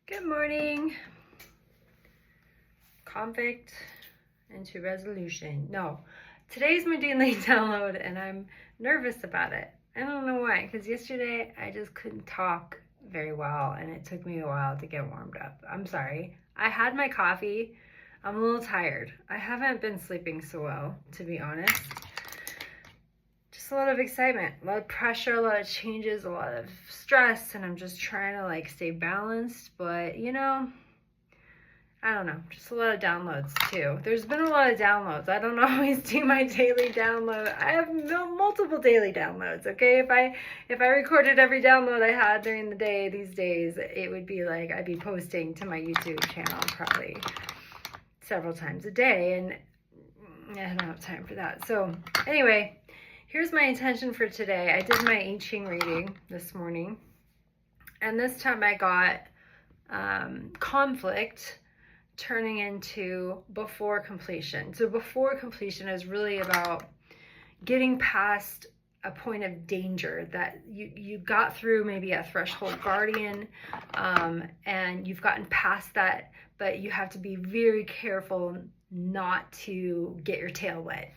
Good morning. Conflict into resolution. No, today's my daily download and I'm nervous about it. I don't know why, because yesterday I just couldn't talk very well and it took me a while to get warmed up. I'm sorry. I had my coffee. I'm a little tired. I haven't been sleeping so well, to be honest. Just a lot of excitement, a lot of pressure, a lot of changes, a lot of stress, and I'm just trying to stay balanced, but I don't know, just a lot of downloads too. There's been a lot of downloads. I don't always do my daily download. I have multiple daily downloads, okay? If I recorded every download I had during the day these days, it would be like I'd be posting to my YouTube channel probably several times a day, and I don't have time for that. So anyway, here's my intention for today. I did my I Ching reading this morning, and this time I got conflict turning into before completion. So before completion is really about getting past a point of danger that you got through, maybe a threshold guardian, and you've gotten past that, but you have to be very careful not to get your tail wet.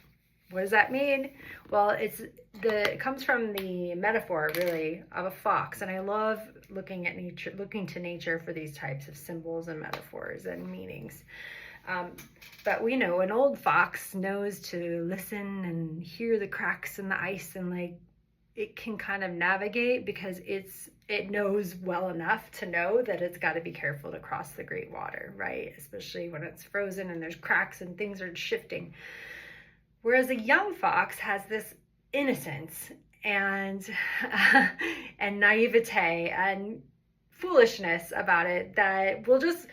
What does that mean? Well, it comes from the metaphor, really, of a fox, and I love looking to nature for these types of symbols and metaphors and meanings. But we know an old fox knows to listen and hear the cracks in the ice, and it can kind of navigate because it knows well enough to know that it's got to be careful to cross the great water, right? Especially when it's frozen and there's cracks and things are shifting. Whereas a young fox has this innocence and naivete and foolishness about it that will just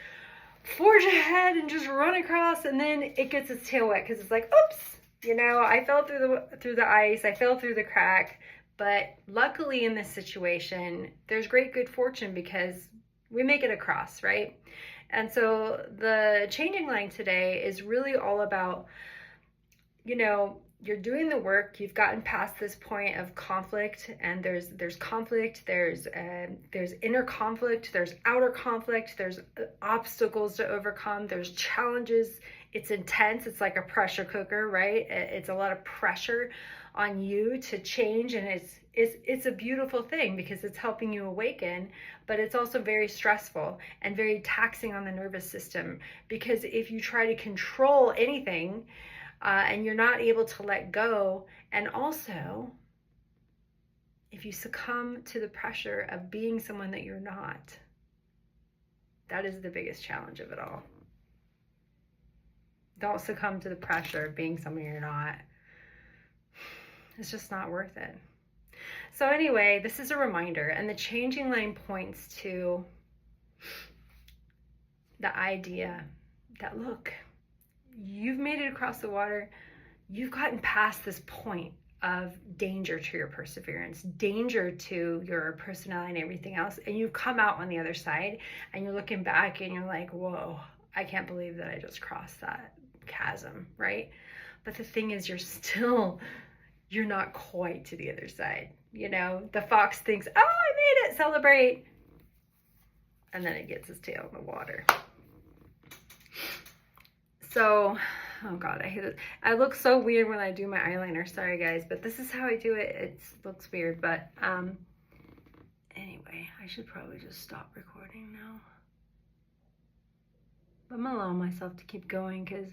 forge ahead and just run across, and then it gets its tail wet because it's like, oops, I fell through the ice, I fell through the crack. But luckily in this situation, there's great good fortune because we make it across, right? And so the changing line today is really all about, you're doing the work, you've gotten past this point of conflict, and there's conflict, there's inner conflict, there's outer conflict, there's obstacles to overcome, there's challenges. It's intense. It's like a pressure cooker, right? It's a lot of pressure on you to change, and it's a beautiful thing because it's helping you awaken, but it's also very stressful and very taxing on the nervous system, because if you try to control anything, and you're not able to let go, and also if you succumb to the pressure of being someone that you're not, that is the biggest challenge of it all. Don't succumb to the pressure of being someone you're not. It's just not worth it. So anyway, this is a reminder, and the changing line points to the idea that, look, you've made it across the water. You've gotten past this point of danger to your perseverance, danger to your personality and everything else. And you've come out on the other side, and you're looking back and you're like, whoa, I can't believe that I just crossed that chasm, right? But the thing is, you're not quite to the other side. The fox thinks, oh, I made it, celebrate. And then it gets its tail in the water. So, oh God, I hate it. I look so weird when I do my eyeliner. Sorry guys, but this is how I do it. It looks weird, but anyway, I should probably just stop recording now. But I'm allowing myself to keep going because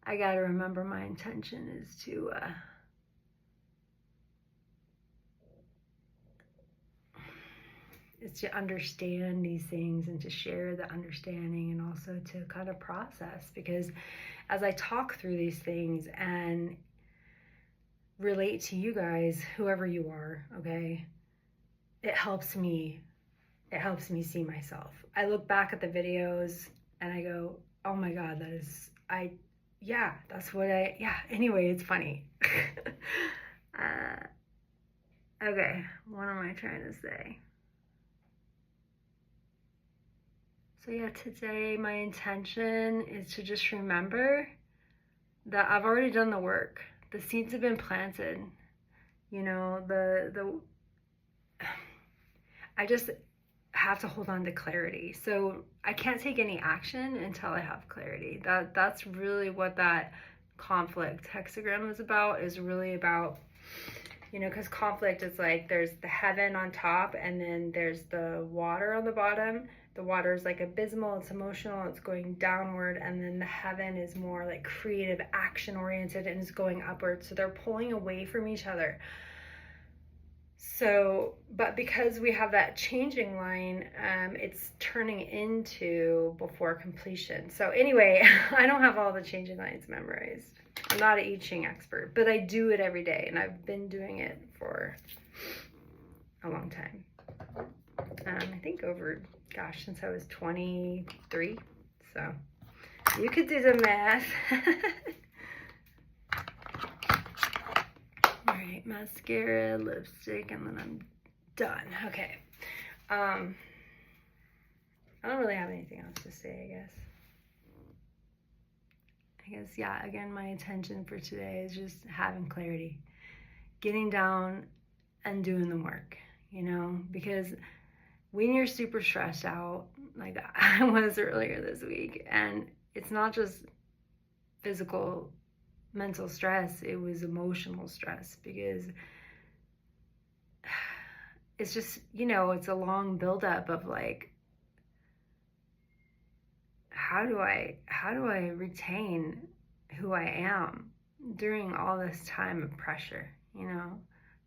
I gotta remember my intention is to understand these things and to share the understanding, and also to kind of process, because as I talk through these things and relate to you guys, whoever you are, okay, it helps me see myself. I look back at the videos and I go, oh my God, anyway, it's funny. Okay, what am I trying to say? So yeah, today my intention is to just remember that I've already done the work. The seeds have been planted. I just have to hold on to clarity. So I can't take any action until I have clarity. That's really what that conflict hexagram is about, is really about, you know, because conflict is like there's the heaven on top and then there's the water on the bottom. The water is like abysmal, it's emotional, it's going downward, and then the heaven is more like creative, action oriented, and is going upward. So they're pulling away from each other. So, but because we have that changing line, it's turning into before completion. So anyway, I don't have all the changing lines memorized. I'm not an I Ching expert, but I do it every day, and I've been doing it for a long time. I think over, gosh, since I was 23. So you could do the math. All right, mascara, lipstick, and then I'm done. Okay. I don't really have anything else to say, I guess, yeah, again, my intention for today is just having clarity, getting down and doing the work, you know, because when you're super stressed out, like I was earlier this week, and it's not just physical, mental stress, it was emotional stress, because it's just, you know, it's a long buildup of like, how do I retain who I am during all this time of pressure, you know,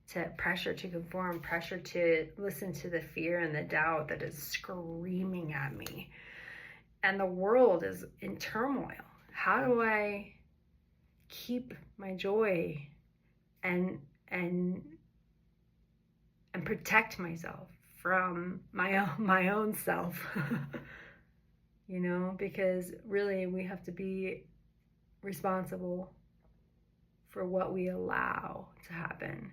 to pressure to conform, pressure to listen to the fear and the doubt that is screaming at me. And the world is in turmoil. How do I keep my joy and protect myself from my own self? You know, because really we have to be responsible for what we allow to happen.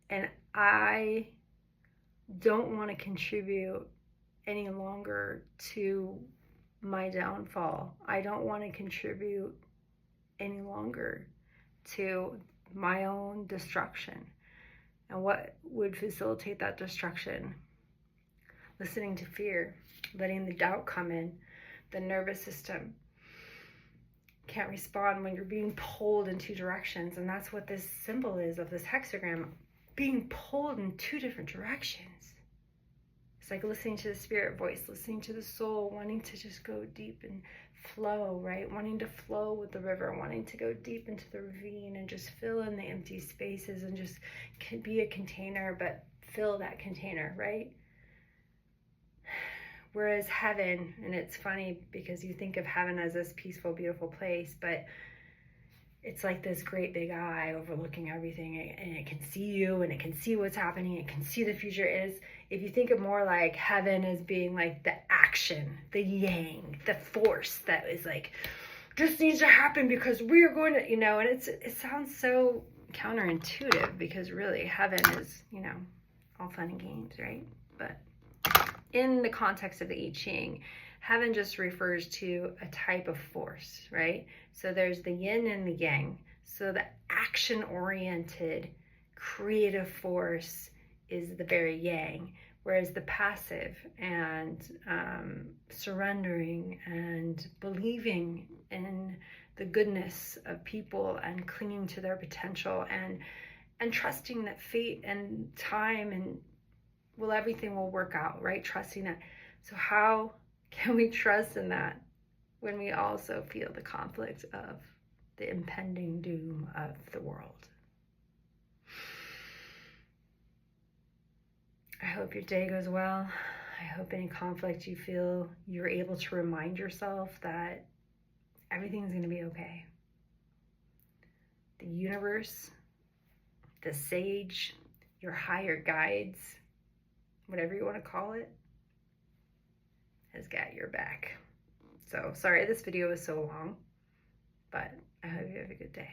And I don't want to contribute any longer to my downfall. I don't want to contribute any longer to my own destruction. And what would facilitate that destruction? Listening to fear, letting the doubt come in. The nervous system can't respond when you're being pulled in two directions. And that's what this symbol is of this hexagram, being pulled in two different directions. It's like listening to the spirit voice, listening to the soul, wanting to just go deep and flow, right? Wanting to flow with the river, wanting to go deep into the ravine and just fill in the empty spaces and just be a container, but fill that container, right? Whereas heaven, and it's funny because you think of heaven as this peaceful, beautiful place, but it's like this great big eye overlooking everything, and it can see you, and it can see what's happening, it can see the future. Is if you think of more like heaven as being like the action, the yang, the force that is like, this needs to happen because we are going to, you know, and it sounds so counterintuitive because really heaven is, you know, all fun and games, right? But in the context of the I Ching, heaven just refers to a type of force, right? So there's the yin and the yang. So the action-oriented creative force is the very yang, whereas the passive and surrendering and believing in the goodness of people and clinging to their potential and trusting that fate and time and everything will work out, right? Trusting that. So how can we trust in that when we also feel the conflict of the impending doom of the world? I hope your day goes well. I hope any conflict you feel, you're able to remind yourself that everything's going to be okay. The universe, the sage, your higher guides, whatever you want to call it, has got your back. So sorry this video was so long, but I hope you have a good day.